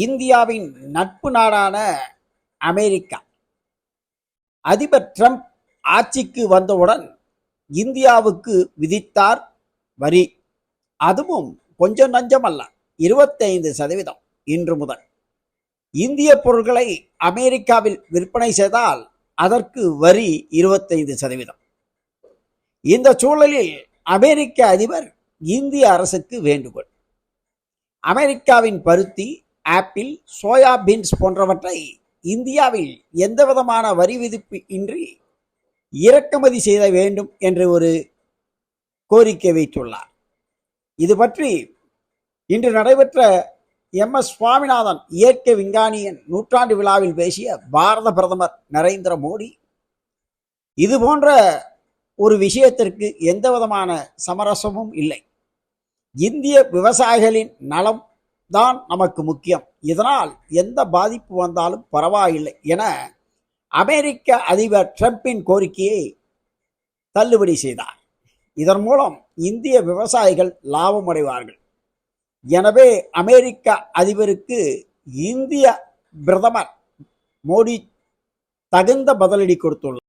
இந்தியாவின் நட்பு நாடான அமெரிக்கா அதிபர் டிரம்ப் ஆட்சிக்கு வந்தவுடன் இந்தியாவுக்கு விதித்தார் வரி. அதுவும் கொஞ்சம் நஞ்சமல்ல, 25%. இன்று முதல் இந்திய பொருட்களை அமெரிக்காவில் விற்பனை செய்தால் அதற்கு வரி 25%. இந்த சூழலில் அமெரிக்க அதிபர் இந்திய அரசுக்கு வேண்டுகோள். அமெரிக்காவின் பருத்தி, ஆப்பிள், சோயா பீன்ஸ் போன்றவற்றை இந்தியாவில் எந்தவிதமான வரி விதிப்பு இன்றி இறக்குமதி செய்ய வேண்டும் என்று ஒரு கோரிக்கை வைத்துள்ளார். இது பற்றி இன்று நடைபெற்ற MS சுவாமிநாதன் இயற்கை விஞ்ஞானியின் நூற்றாண்டு விழாவில் பேசிய பாரத பிரதமர் நரேந்திர மோடி, இது போன்ற ஒரு விஷயத்திற்கு எந்தவிதமான சமரசமும் இல்லை, இந்திய விவசாயிகளின் நலம் தான் நமக்கு முக்கியம், இதனால் எந்த பாதிப்பு வந்தாலும் பரவாயில்லை என அமெரிக்க அதிபர் டிரம்பின் கோரிக்கையை தள்ளுபடி செய்தார். இதன் மூலம் இந்திய விவசாயிகள் லாபம் அடைவார்கள். எனவே அமெரிக்க அதிபருக்கு இந்திய பிரதமர் மோடி தகுந்த பதிலடி கொடுத்துள்ளார்.